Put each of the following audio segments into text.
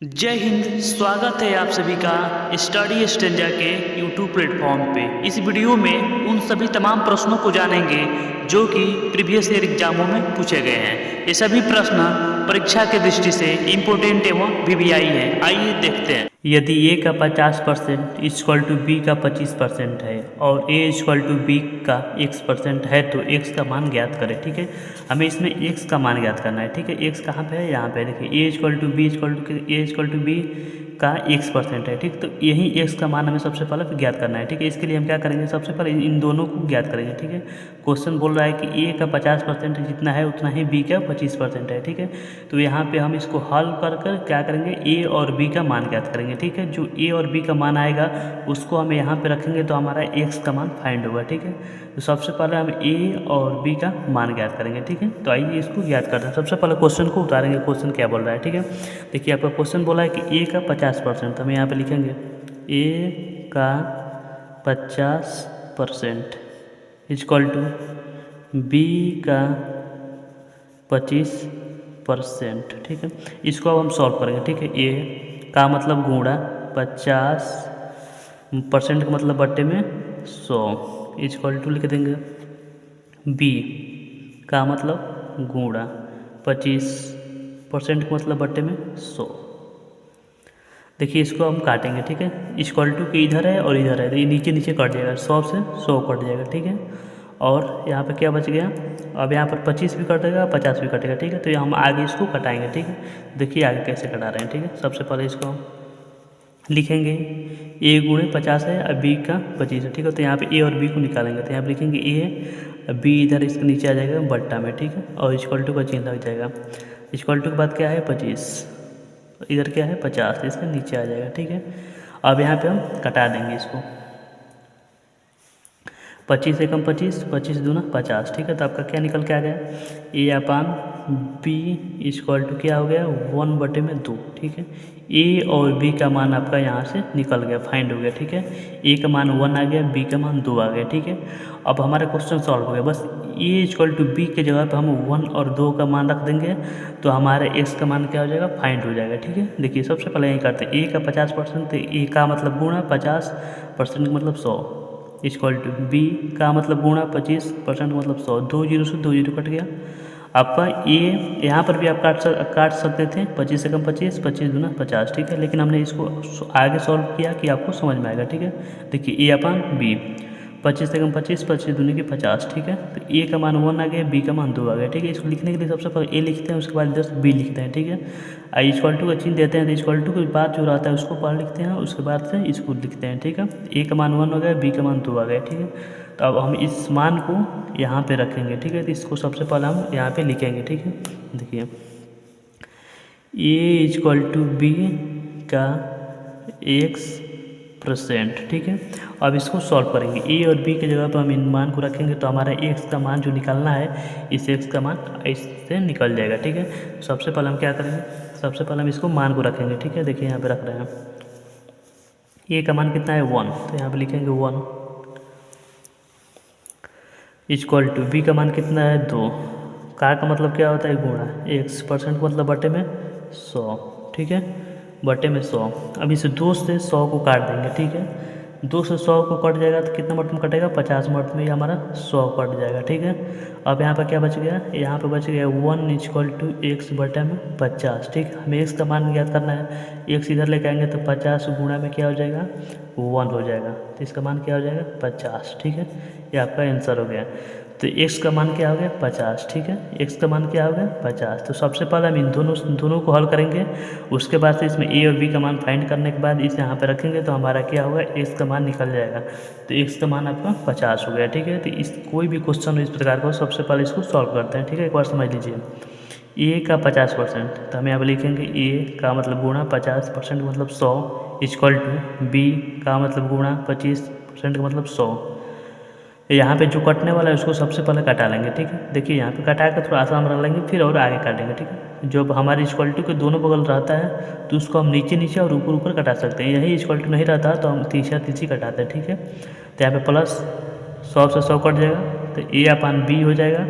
जय हिंद। स्वागत है आप सभी का स्टडी स्टेंजा के यूट्यूब प्लेटफॉर्म पे। इस वीडियो में उन सभी तमाम प्रश्नों को जानेंगे जो कि प्रीवियस ईयर एग्जामों में पूछे गए हैं। ये सभी प्रश्न परीक्षा की दृष्टि से इम्पोर्टेंट एवं वीवीआई है। आइए देखते हैं। यदि a का 50% इक्वल टू b का 25% है और a इक्वल टू b का x% है तो x का मान ज्ञात करें। ठीक है, हमें इसमें x का मान ज्ञात करना है। ठीक है, x कहाँ पे है? यहाँ पे देखिए, a इक्वल टू b का x% है। ठीक, तो यही x का मान हमें सबसे पहले ज्ञात करना है। ठीक है, इसके लिए हम क्या करेंगे? सबसे पहले इन दोनों को ज्ञात करेंगे। ठीक है, क्वेश्चन बोल रहा है कि a का 50% जितना है उतना ही b का 25% है। ठीक है, तो यहाँ पे हम इसको हल कर कर क्या करेंगे? a और b का मान ज्ञात करेंगे। ठीक है, जो a और b का मान आएगा उसको हम यहाँ पे रखेंगे तो हमारा x का मान फाइंड होगा। ठीक है, तो सबसे पहले हम a और b का मान ज्ञात करेंगे। ठीक है, तो आइए इसको ज्ञात करते हैं। सबसे पहले क्वेश्चन को उतारेंगे। क्वेश्चन क्या बोल रहा है? ठीक है, देखिए आपका क्वेश्चन बोला है कि a का 50%, हम यहाँ पे लिखेंगे a का 50% इक्वल टू b का 25%। ठीक है, इसको अब हम सॉल्व करेंगे। ठीक है, a का मतलब गुणा 50% का मतलब बट्टे में 100 इक्वल टू लिख देंगे b का मतलब गुणा 25% का मतलब बट्टे में 100। देखिए इसको हम काटेंगे। ठीक है, इक्वल टू के इधर है और इधर है तो ये नीचे नीचे कट जाएगा, 100 से 100 कट जाएगा। ठीक है, और यहाँ पे क्या बच गया? अब यहाँ पर 25 भी कटेगा, 50 भी कटेगा। ठीक है, तो हम आगे इसको कटाएंगे। ठीक है, देखिए आगे कैसे कटा रहे हैं। ठीक है, सबसे पहले इसको हम लिखेंगे a गुणे 50 है और b का 25 है। ठीक है, तो यहाँ पे a और b को निकालेंगे तो यहाँ पे लिखेंगे a, b इधर इसके नीचे आ जाएगा बट्टा में। ठीक है, और इक्वल टू का चिन्ह लग जाएगा। इक्वल टू के बाद क्या है? 25, इधर क्या है? 50, इसके नीचे आ जाएगा। ठीक है, अब यहाँ पे हम कटा देंगे इसको। 25 एकम 25, 25 दूना 50। ठीक है, तो आपका क्या निकल के आ गया? a upon b equal to क्या हो गया? 1/2। ठीक है, a और b का मान आपका यहाँ से निकल गया, फाइंड हो गया। ठीक है, a का मान 1 आ गया, b का मान 2 आ गया। ठीक है, अब हमारा क्वेश्चन सॉल्व हो गया। बस a इक्वल टू b के जगह पर हम 1 और 2 का मान रख देंगे तो हमारे x का मान क्या हो जाएगा? फाइंड हो जाएगा। ठीक है, देखिए सबसे पहले यही करते हैं। a का 50% तो a का मतलब गुणा 50% का मतलब 100 इक्वल टू b का मतलब गुणा 25% मतलब 100। 2 जीरो से 2 जीरो कट गया। आपका a यहाँ पर भी आप काट सकते थे। 25 एकम 25, 25 दूना 50। ठीक है, लेकिन हमने इसको आगे सॉल्व किया कि आपको समझ में आएगा। ठीक है, देखिए a अपान b, 25 एकम 25, 25 दूनी की 50। ठीक है, तो a का मान 1 आ गया, b का मान 2 आ गया। ठीक है, इसको लिखने के लिए सबसे पहले a लिखते हैं, उसके बाद इधर b लिखते हैं। ठीक है, आई इक्वल टू का चिन्ह देते हैं तो इक्वल टू के बाद जो रहता है उसको पढ़ लिखते हैं, उसके बाद से इसको लिखते हैं। ठीक है, a का मान 1 हो गया, b का मान 2 आ गया। ठीक है, तो अब हम इस मान को यहाँ पे रखेंगे। ठीक है, तो इसको सबसे पहले हम यहाँ पे लिखेंगे। ठीक है, देखिए a इक्वल टू b का x%। ठीक है, अब इसको सॉल्व करेंगे। a और b की जगह पर हम इन मान को रखेंगे तो हमारा x का मान जो निकालना है, इस x का मान इससे निकल जाएगा। ठीक है, सबसे पहले हम क्या करेंगे? सबसे पहले हम इसको मान को रखेंगे। ठीक है, देखिए यहाँ पे रख रहे हैं। a का मान कितना है? 1, तो यहाँ पे लिखेंगे 1 इक्वल टू b का मान कितना है? 2। का मतलब क्या होता है? गुणा। x% मतलब बटे में 100। ठीक है, बटे में 100। अब इसे 2 से 100 को काट देंगे। ठीक है, 2 से 100 को कट जाएगा तो कितना मर्द में कटेगा? 50 मर्द में ही हमारा 100 कट जाएगा। ठीक है, अब यहाँ पर क्या बच गया? यहाँ पे बच गया 1 इक्वल टू x बटे में 50। ठीक है, हमें x का मान ज्ञात करना है। x इधर लेके आएंगे तो 50 गुणा में क्या हो जाएगा? 1 हो जाएगा, तो इसका मान क्या हो जाएगा? 50। ठीक है, ये आपका आंसर हो गया। तो x का मान क्या हो गया? 50। ठीक है, x का मान क्या हो गया? 50। तो सबसे पहले हम इन दोनों को हल करेंगे, उसके बाद से इसमें a और b का मान फाइंड करने के बाद इसे यहाँ पे रखेंगे तो हमारा क्या होगा? x का मान निकल जाएगा। तो x का मान आपका 50 हो गया। ठीक है, तो इस कोई भी क्वेश्चन इस प्रकार का सबसे पहले इसको सॉल्व करते हैं। ठीक है, एक बार समझ लीजिए। a का 50% तो हम यहाँ पर लिखेंगे a का मतलब गुणा 50% मतलब 100 इक्वल टू b का मतलब गुणा 25% का मतलब 100। यहाँ पे जो कटने वाला है उसको सबसे पहले कटा लेंगे। ठीक है, देखिए यहाँ पे कटा कर थोड़ा आसान बना लेंगे, फिर और आगे काटेंगे। ठीक है, जो हमारे इक्वल टू के दोनों बगल रहता है तो उसको हम नीचे नीचे और ऊपर ऊपर कटा सकते हैं। यही इक्वल टू नहीं रहता तो हम तीसरा तीसरी कटाते हैं। ठीक है, तो यहाँ पे प्लस 100 से 100 कट जाएगा तो a अपान b हो जाएगा।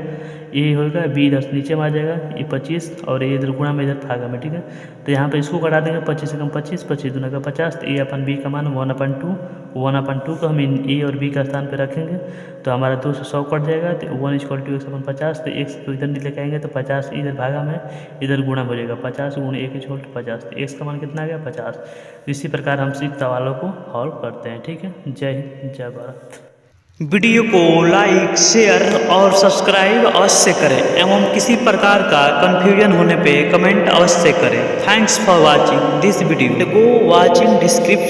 ये होगा, बी इधर नीचे में आ जाएगा, ये 25 और ये इधर गुणा में इधर भागा में, ठीक है। तो यहाँ पे इसको कटा देंगे, 25 से कम 25, 25 दूना का 50, तो ए अपन बी का मान 1/2 को हम ए और बी का स्थान पे रखेंगे, तो हमारा 2 से 100 कट जाएगा, तो 1 = x/50, तो x को इधर लेके आएंगे तो 50 इधर भागा में इधर गुणा हो जाएगा, 50 × 1 = 50, तो x का मान कितना आ गया 50। इसी प्रकार हम इस सवालों को हल करते हैं, ठीक है। जय हिंद, जय भारत। वीडियो को लाइक, शेयर और सब्सक्राइब अवश्य करें एवं किसी प्रकार का कन्फ्यूजन होने पे कमेंट अवश्य करें। Thanks for watching this video. Go watching description.